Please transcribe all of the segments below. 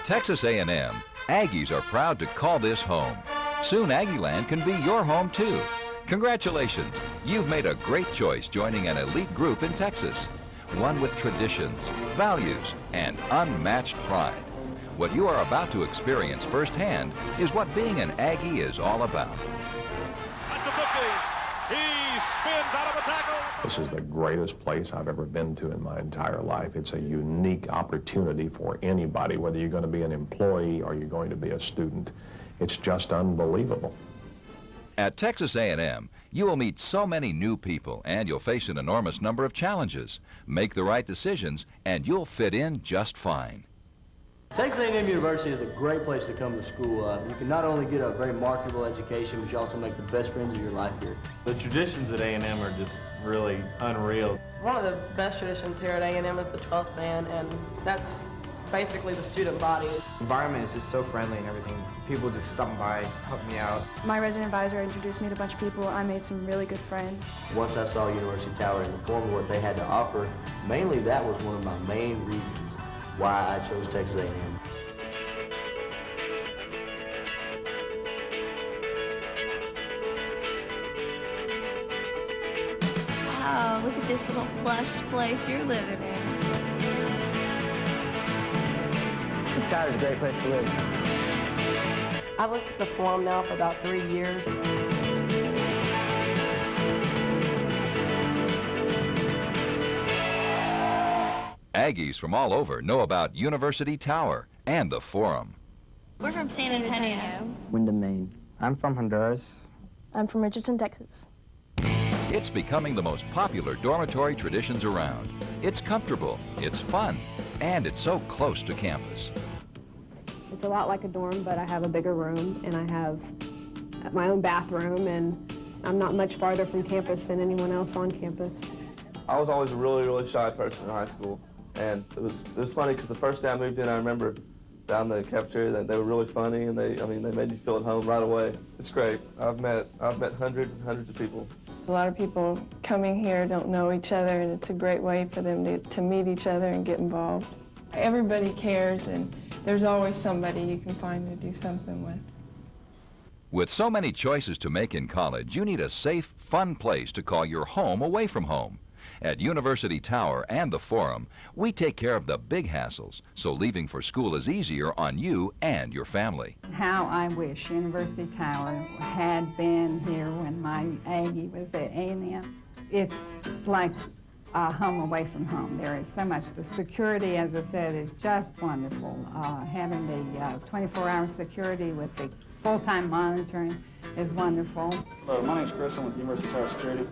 At Texas A&M, Aggies are proud to call this home. Soon Aggieland can be your home too. Congratulations, you've made a great choice joining an elite group in Texas. One with traditions, values, and unmatched pride. What you are about to experience firsthand is what being an Aggie is all about. At the 50, he spins out of a tackle. This is the greatest place I've ever been to in my entire life. It's a unique opportunity for anybody, whether you're going to be an employee or you're going to be a student. It's just unbelievable. At Texas A&M, you will meet so many new people and you'll face an enormous number of challenges. Make the right decisions and you'll fit in just fine. Texas A&M University is a great place to come to school. You can not only get a very marketable education, but you also make the best friends of your life here. The traditions at A&M are just really unreal. One of the best traditions here at A&M is the 12th man, and that's basically the student body. The environment is just so friendly and everything. People just stopping by, helping me out. My resident advisor introduced me to a bunch of people. I made some really good friends. Once I saw University Tower in the form of what they had to offer, mainly that was one of my main reasons why I chose Texas A&M. Wow, look at this little plush place you're living in. The Tower is a great place to live. I've lived at the Forum now for about 3 years. Aggies from all over know about University Tower and the Forum. We're from San Antonio. Wyndham, Maine. I'm from Honduras. I'm from Richardson, Texas. It's becoming the most popular dormitory traditions around. It's comfortable, it's fun, and it's so close to campus. It's a lot like a dorm, but I have a bigger room, and I have my own bathroom, and I'm not much farther from campus than anyone else on campus. I was always a really shy person in high school, and it was funny because the first day I moved in, I remember down the cafeteria that they were really funny, and they made you feel at home right away. It's great. I've met hundreds and hundreds of people. A lot of people coming here don't know each other, and it's a great way for them to meet each other and get involved. Everybody cares, and there's always somebody you can find to do something with. With so many choices to make in college, you need a safe, fun place to call your home away from home. At University Tower and the Forum, we take care of the big hassles, so leaving for school is easier on you and your family. How I wish University Tower had been here when my Aggie was at A&M. It's like a home away from home. There is so much. The security, as I said, is just wonderful. Having the 24-hour security with the full-time monitoring is wonderful. Hello, my name's Chris. I'm with University Tower Security.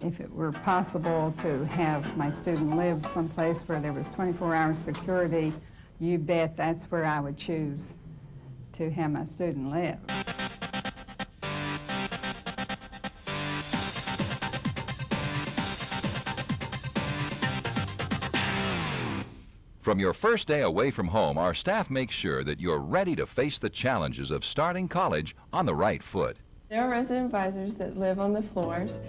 If it were possible to have my student live someplace where there was 24-hour security, you bet that's where I would choose to have my student live. From your first day away from home, our staff makes sure that you're ready to face the challenges of starting college on the right foot. There are resident advisors that live on the floors,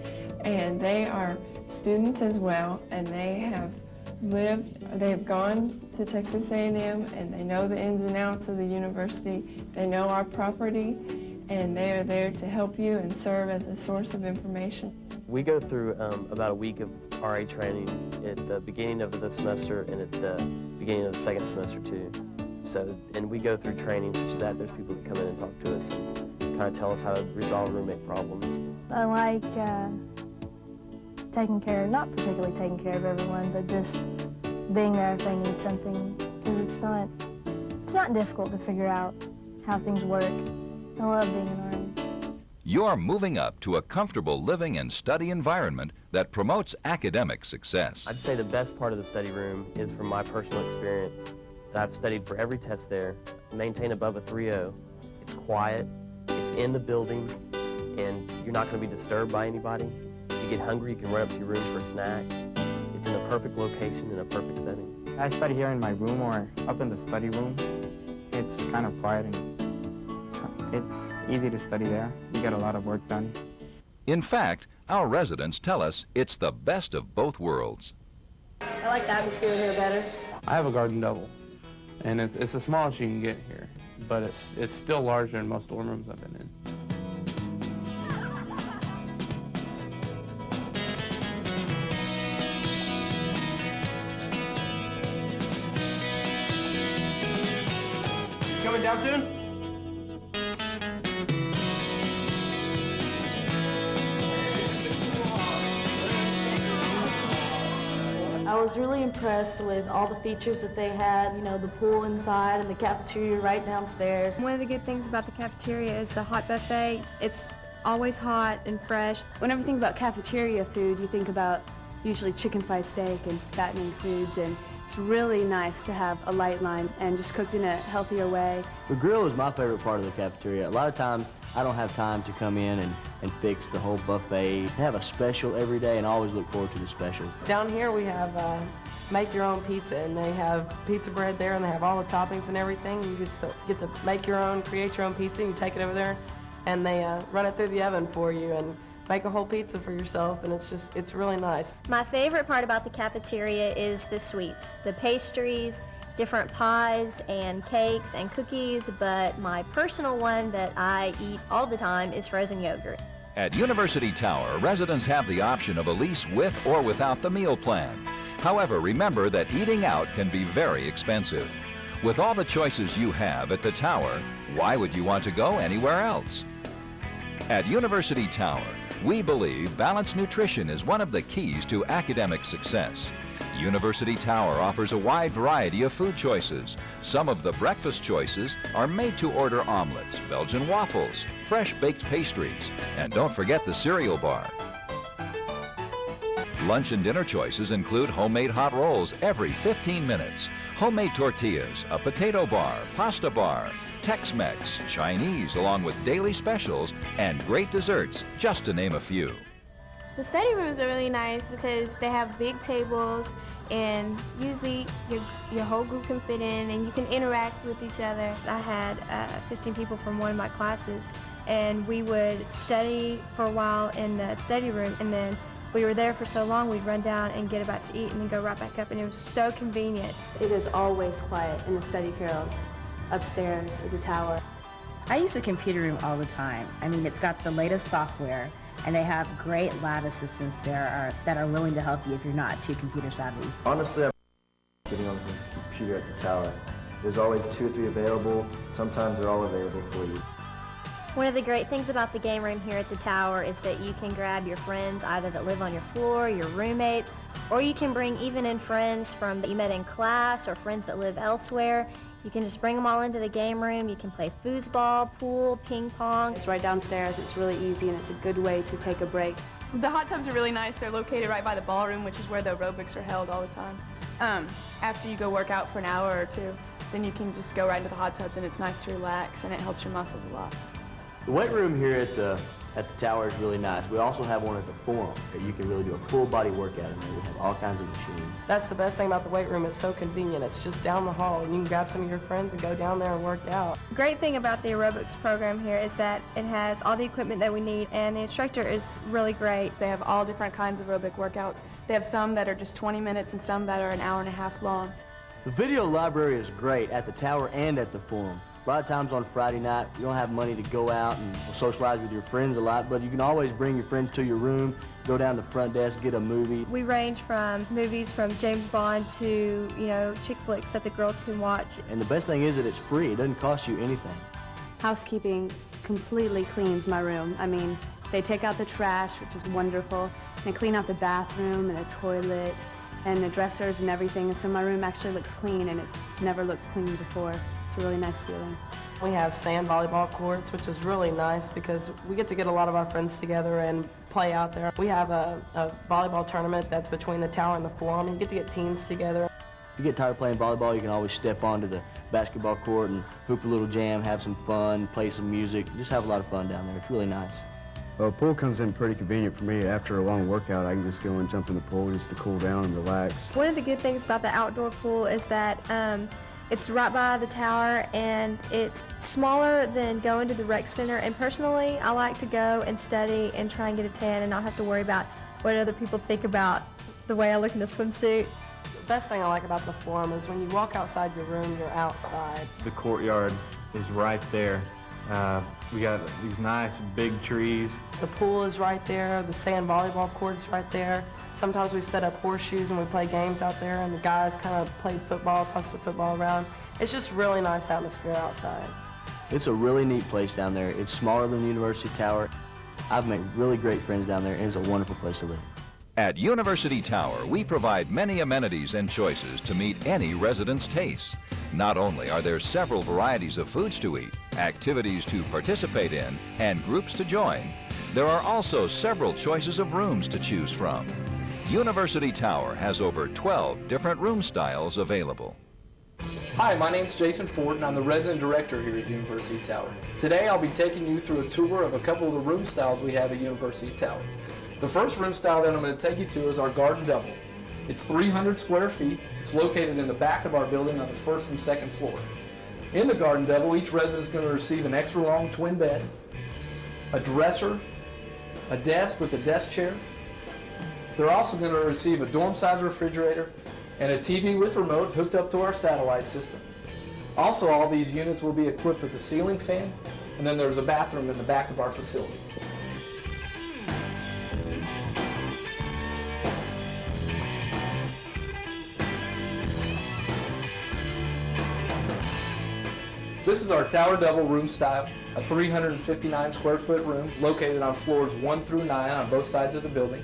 and they are students as well, and they have gone to Texas A&M, and they know the ins and outs of the university. They know our property, and they are there to help you and serve as a source of information. We go through about a week of RA training at the beginning of the semester and at the beginning of the second semester too. So, and we go through training such as that. There's people that come in and talk to us and kind of tell us how to resolve roommate problems. I like not particularly taking care of everyone, but just being there if they need something, because it's not difficult to figure out how things work. I love being an RA. You're moving up to a comfortable living and study environment that promotes academic success. I'd say the best part of the study room is from my personal experience that I've studied for every test there, maintain above a 3.0. It's quiet, it's in the building, and you're not going to be disturbed by anybody. If you get hungry, you can run up to your room for a snack. It's in a perfect location, in a perfect setting. I study here in my room or up in the study room. It's kind of quiet and it's easy to study there. You get a lot of work done. In fact, our residents tell us it's the best of both worlds. I like the atmosphere here better. I have a garden double. And it's the smallest you can get here, but it's still larger than most dorm rooms I've been in. Coming down soon? I was really impressed with all the features that they had, you know, the pool inside and the cafeteria right downstairs. One of the good things about the cafeteria is the hot buffet. It's always hot and fresh. Whenever you think about cafeteria food, you think about usually chicken fried steak and fattening foods, and it's really nice to have a light line and just cooked in a healthier way. The grill is my favorite part of the cafeteria. A lot of times I don't have time to come in and fix the whole buffet. They have a special every day and I always look forward to the specials. Down here we have make your own pizza, and they have pizza bread there, and they have all the toppings and everything. You just get to make your own, create your own pizza, and you take it over there, and they run it through the oven for you and make a whole pizza for yourself, and it's really nice. My favorite part about the cafeteria is the sweets, the pastries, different pies and cakes and cookies, but my personal one that I eat all the time is frozen yogurt. At University Tower, residents have the option of a lease with or without the meal plan. However, remember that eating out can be very expensive. With all the choices you have at the Tower, why would you want to go anywhere else? At University Tower, we believe balanced nutrition is one of the keys to academic success. University Tower offers a wide variety of food choices. Some of the breakfast choices are made-to-order omelets, Belgian waffles, fresh baked pastries, and don't forget the cereal bar. Lunch and dinner choices include homemade hot rolls every 15 minutes, homemade tortillas, a potato bar, pasta bar, Tex-Mex, Chinese, along with daily specials and great desserts, just to name a few. The study rooms are really nice because they have big tables, and usually your whole group can fit in and you can interact with each other. I had 15 people from one of my classes, and we would study for a while in the study room, and then we were there for so long we'd run down and get about to eat and then go right back up, and it was so convenient. It is always quiet in the study carrels upstairs at the Tower. I use the computer room all the time. I mean, it's got the latest software, and they have great lab assistants there that are willing to help you if you're not too computer savvy. Honestly, I'm getting on the computer at the Tower. There's always 2 or 3 available. Sometimes they're all available for you. One of the great things about the game room here at the Tower is that you can grab your friends either that live on your floor, your roommates, or you can bring even in friends from that you met in class or friends that live elsewhere. You can just bring them all into the game room. You can play foosball, pool, ping pong. It's right downstairs. It's really easy, and it's a good way to take a break. The hot tubs are really nice. They're located right by the ballroom, which is where the aerobics are held all the time. After you go work out for an hour or two, then you can just go right into the hot tubs, and it's nice to relax, and it helps your muscles a lot. The weight room here at the Tower is really nice. We also have one at the Forum that you can really do a full body workout in there. We have all kinds of machines. That's the best thing about the weight room. It's so convenient. It's just down the hall, and you can grab some of your friends and go down there and work out. The great thing about the aerobics program here is that it has all the equipment that we need, and the instructor is really great. They have all different kinds of aerobic workouts. They have some that are just 20 minutes and some that are an hour and a half long. The video library is great at the Tower and at the Forum. A lot of times on Friday night, you don't have money to go out and socialize with your friends a lot, but you can always bring your friends to your room, go down to the front desk, get a movie. We range from movies from James Bond to, chick flicks that the girls can watch. And the best thing is that it's free. It doesn't cost you anything. Housekeeping completely cleans my room. I mean, they take out the trash, which is wonderful, and they clean out the bathroom and the toilet and the dressers and everything, and so my room actually looks clean, and it's never looked clean before. It's a really nice feeling. We have sand volleyball courts, which is really nice because we get to get a lot of our friends together and play out there. We have a volleyball tournament that's between the Tower and the Forum, and you get to get teams together. If you get tired of playing volleyball, you can always step onto the basketball court and hoop a little jam, have some fun, play some music. Just have a lot of fun down there. It's really nice. Well, the pool comes in pretty convenient for me. After a long workout, I can just go and jump in the pool just to cool down and relax. One of the good things about the outdoor pool is that it's right by the Tower, and it's smaller than going to the rec center. And personally, I like to go and study and try and get a tan and not have to worry about what other people think about the way I look in a swimsuit. The best thing I like about the Forum is when you walk outside your room, you're outside. The courtyard is right there. We got these nice big trees. The pool is right there, the sand volleyball court is right there. Sometimes we set up horseshoes and we play games out there, and the guys kind of play football, toss the football around. It's just really nice atmosphere outside. It's a really neat place down there. It's smaller than the University Tower. I've made really great friends down there, and it's a wonderful place to live. At University Tower, we provide many amenities and choices to meet any resident's tastes. Not only are there several varieties of foods to eat, activities to participate in, and groups to join, there are also several choices of rooms to choose from. University Tower has over 12 different room styles available. Hi, my name's Jason Ford, and I'm the resident director here at University Tower. Today I'll be taking you through a tour of a couple of the room styles we have at University Tower. The first room style that I'm going to take you to is our Garden Double. It's 300 square feet. It's located in the back of our building on the first and second floor. In the Garden Double, each resident is going to receive an extra long twin bed, a dresser, a desk with a desk chair. They're also going to receive a dorm-size refrigerator and a TV with remote hooked up to our satellite system. Also, all these units will be equipped with a ceiling fan, and then there's a bathroom in the back of our facility. This is our Tower Double room style, a 359 square foot room located on floors 1 through 9 on both sides of the building.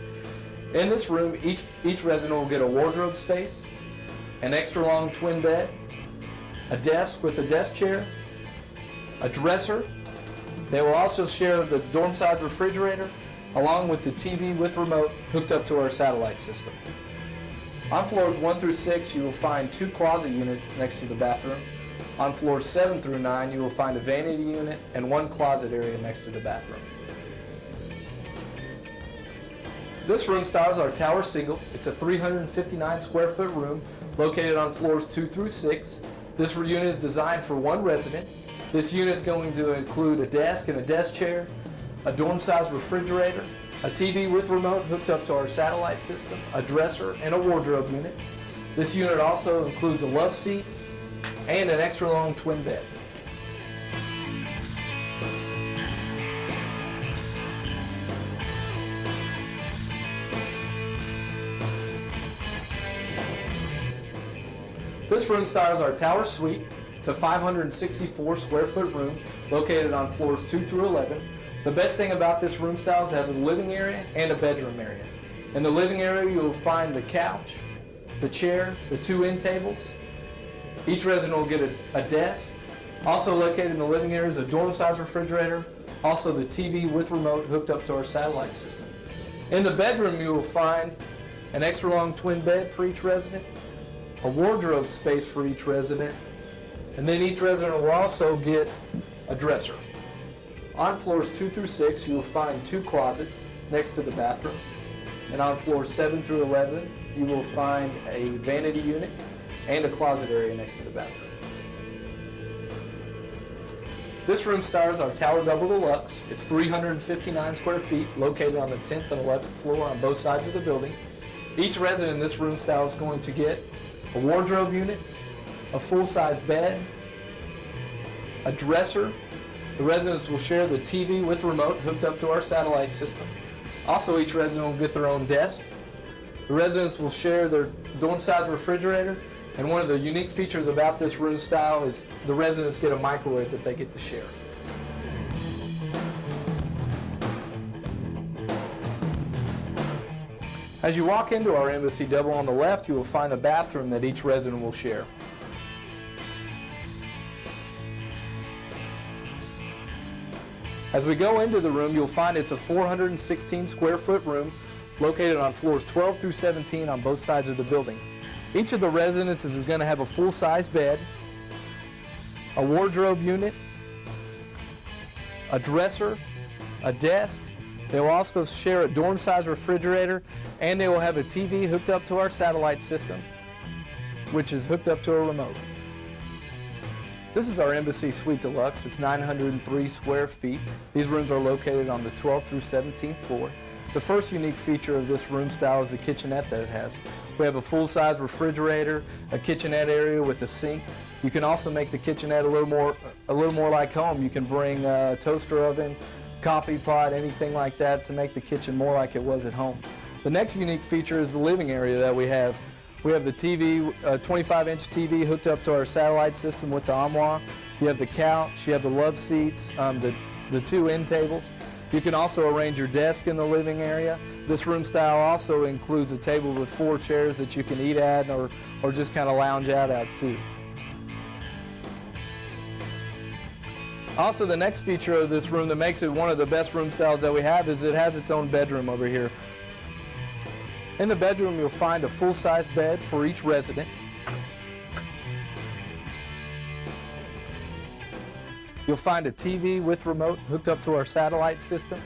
In this room, each resident will get a wardrobe space, an extra long twin bed, a desk with a desk chair, a dresser. They will also share the dorm-size refrigerator along with the TV with remote hooked up to our satellite system. On floors 1 through 6, you will find 2 closet units next to the bathroom. On floors 7 through 9, you will find a vanity unit and 1 closet area next to the bathroom. This room style is our Tower Single. It's a 359 square foot room located on floors 2 through 6. This unit is designed for 1 resident. This unit is going to include a desk and a desk chair, a dorm-size refrigerator, a TV with remote hooked up to our satellite system, a dresser, and a wardrobe unit. This unit also includes a love seat and an extra long twin bed. This room style is our Tower Suite. It's a 564 square foot room located on floors 2 through 11. The best thing about this room style is it has a living area and a bedroom area. In the living area, you will find the couch, the chair, the 2 end tables. Each resident will get a desk. Also located in the living area is a dorm-size refrigerator, also the TV with remote hooked up to our satellite system. In the bedroom, you will find an extra long twin bed for each resident, a wardrobe space for each resident, and then each resident will also get a dresser. On floors 2 through 6, you will find 2 closets next to the bathroom, and on floors 7 through 11, you will find a vanity unit and a closet area next to the bathroom. This room style is our Tower Double Deluxe. It's 359 square feet, located on the 10th and 11th floor on both sides of the building. Each resident in this room style is going to get a wardrobe unit, a full-size bed, a dresser. The residents will share the TV with remote hooked up to our satellite system. Also, each resident will get their own desk. The residents will share their dorm-size refrigerator, and one of the unique features about this room style is the residents get a microwave that they get to share. As you walk into our Embassy Double on the left, you will find a bathroom that each resident will share. As we go into the room, you'll find it's a 416 square foot room located on floors 12 through 17 on both sides of the building. Each of the residences is going to have a full-size bed, a wardrobe unit, a dresser, a desk. They will also share a dorm-size refrigerator, and they will have a TV hooked up to our satellite system, which is hooked up to a remote. This is our Embassy Suite Deluxe. It's 903 square feet. These rooms are located on the 12th through 17th floor. The first unique feature of this room style is the kitchenette that it has. We have a full-size refrigerator, a kitchenette area with a sink. You can also make the kitchenette a little more like home. You can bring a toaster oven, coffee pot, anything like that to make the kitchen more like it was at home. The next unique feature is the living area that we have. We have the TV, 25-inch TV hooked up to our satellite system with the armoire. You have the couch, you have the love seats, the two end tables. You can also arrange your desk in the living area. This room style also includes a table with 4 chairs that you can eat at or just kind of lounge out at too. Also, the next feature of this room that makes it one of the best room styles that we have is it has its own bedroom over here. In the bedroom, you'll find a full-size bed for each resident. You'll find a TV with remote hooked up to our satellite system.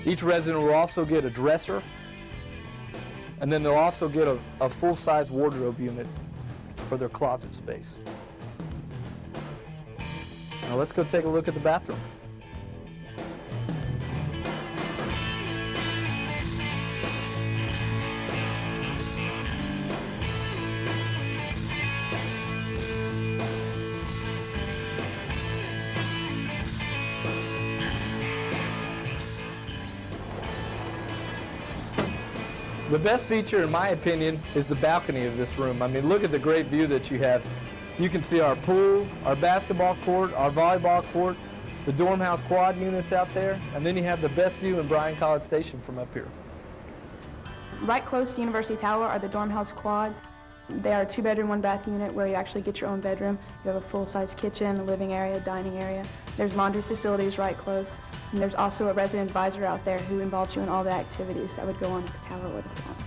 Each resident will also get a dresser, and then they'll also get a full-size wardrobe unit for their closet space. Now let's go take a look at the bathroom. The best feature, in my opinion, is the balcony of this room. I mean, look at the great view that you have. You can see our pool, our basketball court, our volleyball court, the dorm house quad units out there, and then you have the best view in Bryan College Station from up here. Right close to University Tower are the dorm house quads. They are a 2-bedroom, 1-bath unit where you actually get your own bedroom. You have a full-size kitchen, a living area, dining area. There's laundry facilities right close. And there's also a resident advisor out there who involves you in all the activities that would go on at the tower or the farm.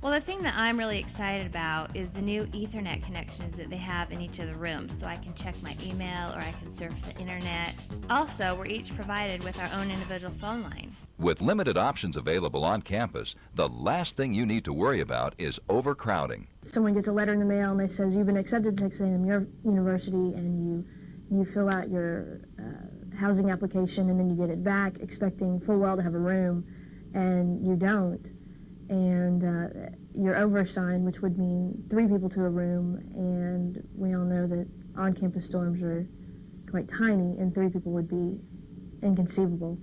Well, the thing that I'm really excited about is the new Ethernet connections that they have in each of the rooms, so I can check my email or I can surf the internet. Also, we're each provided with our own individual phone line. With limited options available on campus, the last thing you need to worry about is overcrowding. Someone gets a letter in the mail and they says you've been accepted to Texas A&M University, and you fill out your housing application and then you get it back expecting full well to have a room, and you don't. And you're overassigned, which would mean 3 people to a room, and we all know that on-campus dorms are quite tiny, and 3 people would be inconceivable.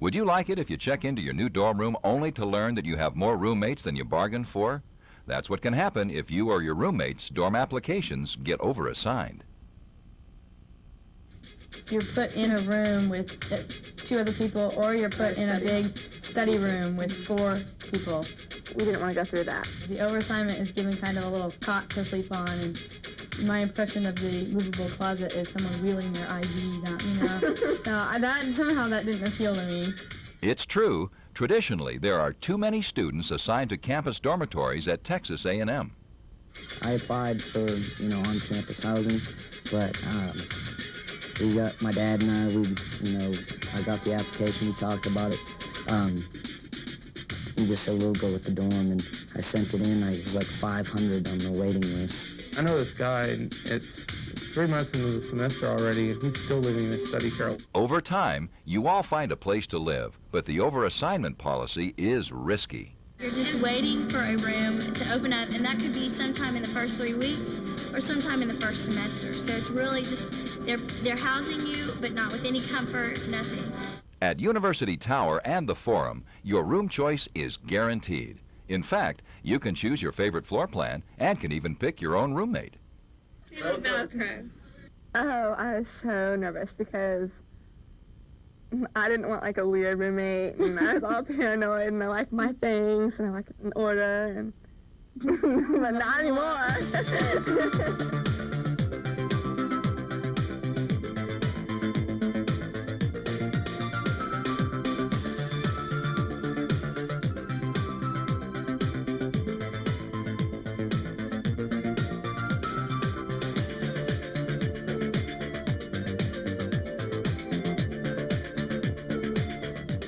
Would you like it if you check into your new dorm room only to learn that you have more roommates than you bargained for? That's what can happen if you or your roommates' dorm applications get overassigned. You're put in a room with 2 other people, or you're put in a big study room with 4 people. We didn't want to go through that. The overassignment is given kind of a little cot to sleep on, and my impression of the movable closet is someone wheeling their IV down, you know. Somehow that didn't appeal to me. It's true. Traditionally, there are too many students assigned to campus dormitories at Texas A&M. I applied for, on-campus housing, but my dad and I, I got the application, we talked about it. He just said, we'll go with the dorm, and I sent it in. I was like 500 on the waiting list. I know this guy, and it's 3 months into the semester already, and he's still living in a study care. Over time, you all find a place to live, but the overassignment policy is risky. You're just waiting for a room to open up, and that could be sometime in the first 3 weeks or sometime in the first semester. So it's really just, they're housing you, but not with any comfort, nothing. At University Tower and the Forum, your room choice is guaranteed. In fact, you can choose your favorite floor plan and can even pick your own roommate. Velcro. Oh, I was so nervous because I didn't want like a weird roommate, and I was all paranoid, and I like my things, and I like an order, and but not anymore.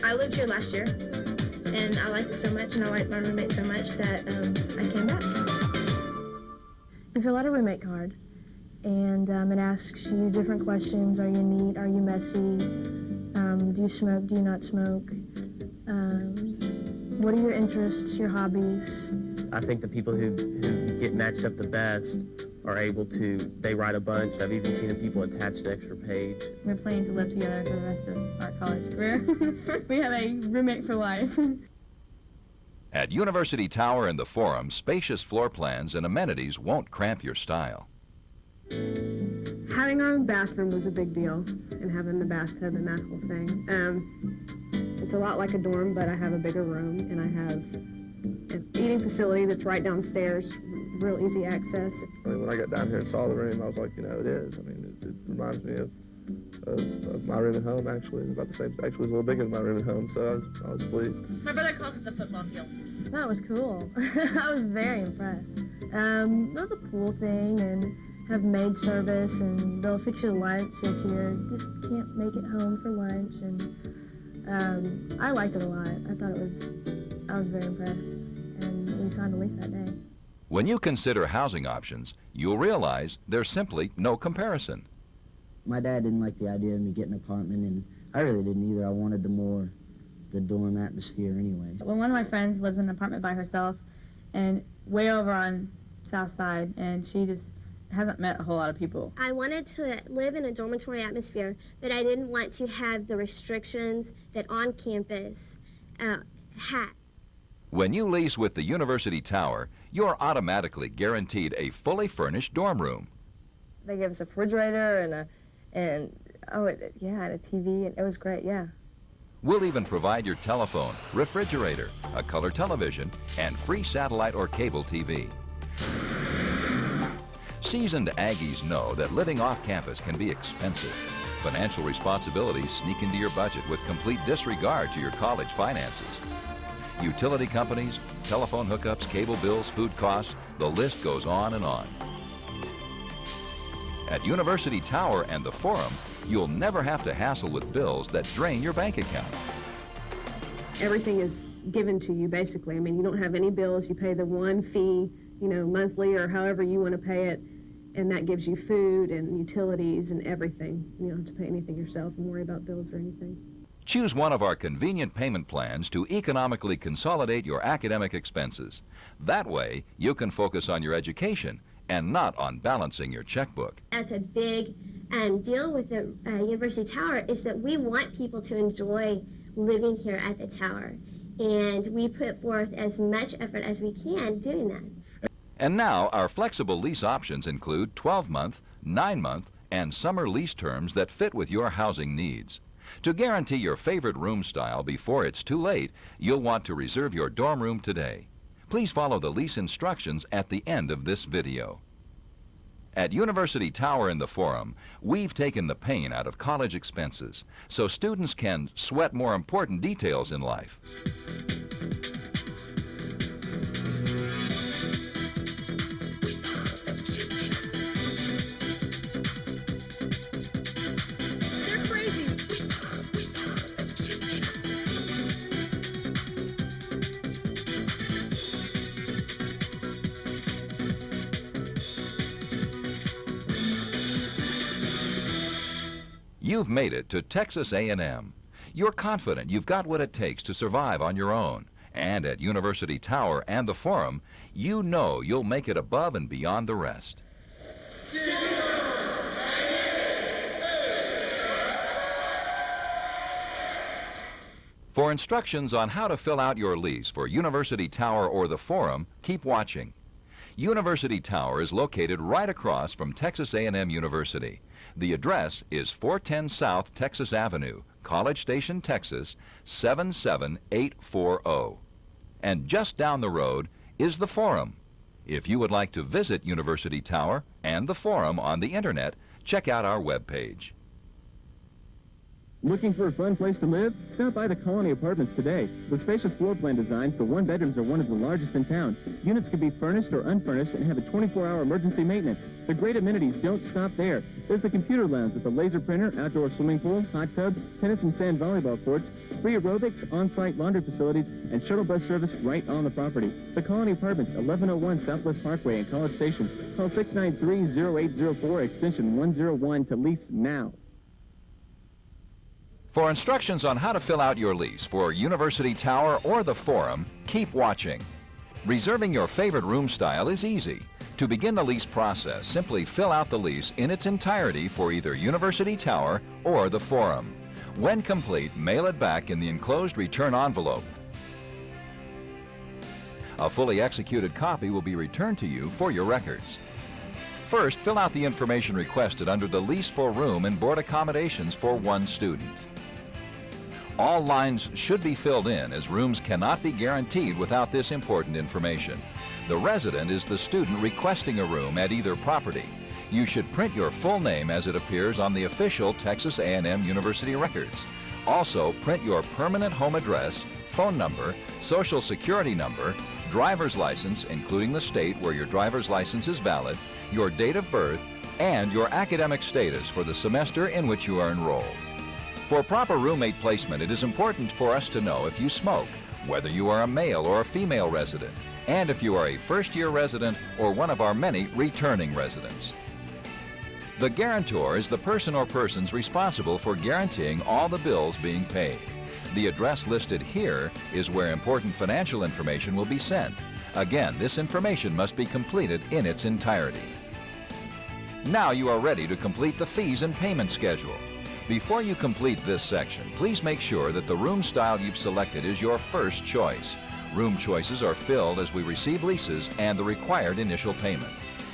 I lived here last year, and I liked it so much, and I liked my roommate so much that I came back. You fill out a roommate card, and it asks you different questions. Are you neat? Are you messy? Do you smoke? Do you not smoke? What are your interests, your hobbies? I think the people who get matched up the best are able to, they write a bunch. I've even seen people attach an extra page. We're planning to live together for the rest of our college career. We have a roommate for life. At University Tower and the Forum, spacious floor plans and amenities won't cramp your style. Having our own bathroom was a big deal, and having the bathtub and that whole thing. It's a lot like a dorm, but I have a bigger room, and I have an eating facility that's right downstairs, real easy access. I mean, when I got down here and saw the room, I was like, you know, it is. I mean, it reminds me of my room at home, actually. It's about the same. Actually, it's a little bigger than my room at home, so I was pleased. My brother calls it the football field. That was cool. I was very impressed. The pool thing, and have maid service, and they'll fix you lunch if you just can't make it home for lunch, and I liked it a lot. I was very impressed, and we signed a lease that day. When you consider housing options, you'll realize there's simply no comparison. My dad didn't like the idea of me getting an apartment, and I really didn't either. I wanted the dorm atmosphere anyway. Well, one of my friends lives in an apartment by herself, and way over on South Side, and she just hasn't met a whole lot of people. I wanted to live in a dormitory atmosphere, but I didn't want to have the restrictions that on campus had. When you lease with the University Tower, you're automatically guaranteed a fully furnished dorm room. They gave us a refrigerator and a TV, and it was great, yeah. We'll even provide your telephone, refrigerator, a color television, and free satellite or cable TV. Seasoned Aggies know that living off campus can be expensive. Financial responsibilities sneak into your budget with complete disregard to your college finances. Utility companies, telephone hookups, cable bills, food costs, the list goes on and on. At University Tower and the Forum, you'll never have to hassle with bills that drain your bank account. Everything is given to you, basically. I mean, you don't have any bills. You pay the one fee, monthly or however you want to pay it, and that gives you food and utilities and everything. You don't have to pay anything yourself and worry about bills or anything. Choose one of our convenient payment plans to economically consolidate your academic expenses. That way, you can focus on your education and not on balancing your checkbook. That's a big deal with the University Tower, is that we want people to enjoy living here at the Tower. And we put forth as much effort as we can doing that. And now, our flexible lease options include 12-month, 9-month, and summer lease terms that fit with your housing needs. To guarantee your favorite room style before it's too late, you'll want to reserve your dorm room today. Please follow the lease instructions at the end of this video. At University Tower and the Forum, we've taken the pain out of college expenses so students can sweat more important details in life. You've made it to Texas A&M. You're confident you've got what it takes to survive on your own. And at University Tower and the Forum, you know you'll make it above and beyond the rest. For instructions on how to fill out your lease for University Tower or the Forum, keep watching. University Tower is located right across from Texas A&M University. The address is 410 South Texas Avenue, College Station, Texas, 77840. And just down the road is the Forum. If you would like to visit University Tower and the Forum on the internet, check out our webpage. Looking for a fun place to live? Stop by the Colony Apartments today. With spacious floor plan designs, the one-bedrooms are one of the largest in town. Units can be furnished or unfurnished and have a 24-hour emergency maintenance. The great amenities don't stop there. There's the computer lounge with a laser printer, outdoor swimming pool, hot tub, tennis and sand volleyball courts, free aerobics, on-site laundry facilities, and shuttle bus service right on the property. The Colony Apartments, 1101 Southwest Parkway in College Station. Call 693-0804, extension 101 to lease now. For instructions on how to fill out your lease for University Tower or the Forum, keep watching. Reserving your favorite room style is easy. To begin the lease process, simply fill out the lease in its entirety for either University Tower or the Forum. When complete, mail it back in the enclosed return envelope. A fully executed copy will be returned to you for your records. First, fill out the information requested under the lease for room and board accommodations for one student. All lines should be filled in, as rooms cannot be guaranteed without this important information. The resident is the student requesting a room at either property. You should print your full name as it appears on the official Texas A&M University records. Also, print your permanent home address, phone number, social security number, driver's license, including the state where your driver's license is valid, your date of birth, and your academic status for the semester in which you are enrolled. For proper roommate placement, it is important for us to know if you smoke, whether you are a male or a female resident, and if you are a first-year resident or one of our many returning residents. The guarantor is the person or persons responsible for guaranteeing all the bills being paid. The address listed here is where important financial information will be sent. Again, this information must be completed in its entirety. Now you are ready to complete the fees and payment schedule. Before you complete this section, please make sure that the room style you've selected is your first choice. Room choices are filled as we receive leases and the required initial payment.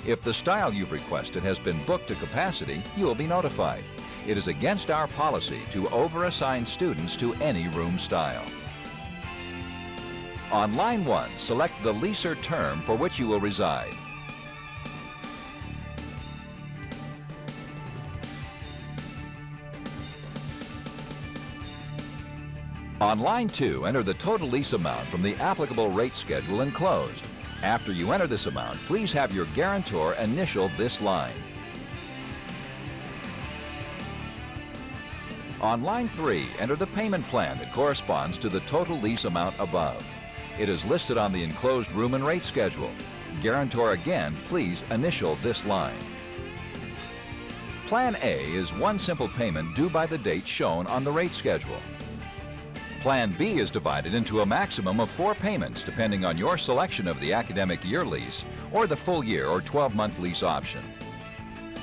If the style you've requested has been booked to capacity, you will be notified. It is against our policy to over-assign students to any room style. On line 1, select the lease or term for which you will reside. On line 2, enter the total lease amount from the applicable rate schedule enclosed. After you enter this amount, please have your guarantor initial this line. On line 3, enter the payment plan that corresponds to the total lease amount above. It is listed on the enclosed room and rate schedule. Guarantor again, please initial this line. Plan A is one simple payment due by the date shown on the rate schedule. Plan B is divided into a maximum of 4 payments depending on your selection of the academic year lease or the full year or 12-month lease option.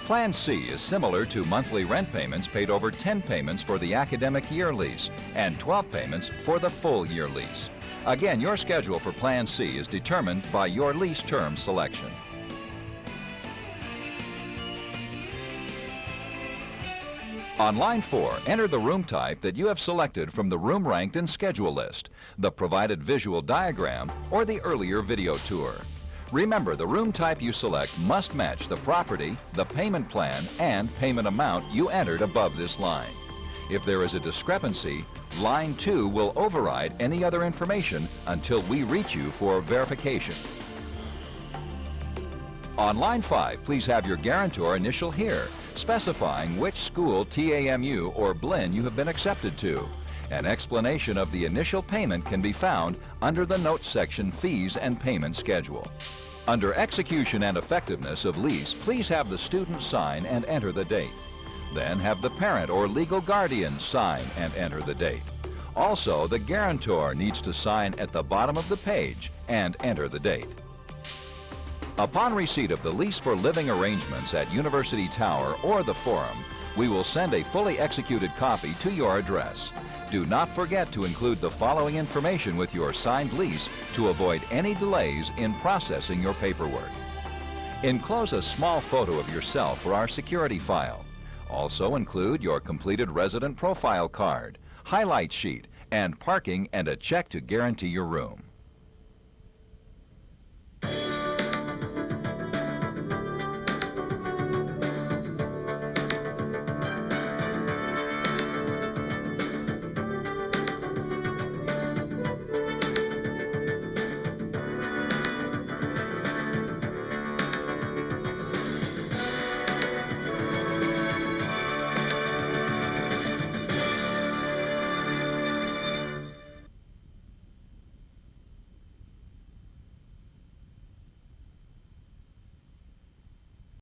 Plan C is similar to monthly rent payments paid over 10 payments for the academic year lease and 12 payments for the full year lease. Again, your schedule for Plan C is determined by your lease term selection. On line 4, enter the room type that you have selected from the room ranked and schedule list, the provided visual diagram, or the earlier video tour. Remember, the room type you select must match the property, the payment plan, and payment amount you entered above this line. If there is a discrepancy, line 2 will override any other information until we reach you for verification. On line 5, please have your guarantor initial here, specifying which school, TAMU, or Blinn you have been accepted to. An explanation of the initial payment can be found under the Notes section, Fees and Payment Schedule. Under Execution and Effectiveness of Lease, please have the student sign and enter the date. Then have the parent or legal guardian sign and enter the date. Also, the guarantor needs to sign at the bottom of the page and enter the date. Upon receipt of the lease for living arrangements at University Tower or the Forum, we will send a fully executed copy to your address. Do not forget to include the following information with your signed lease to avoid any delays in processing your paperwork. Enclose a small photo of yourself for our security file. Also include your completed resident profile card, highlight sheet, and parking and a check to guarantee your room.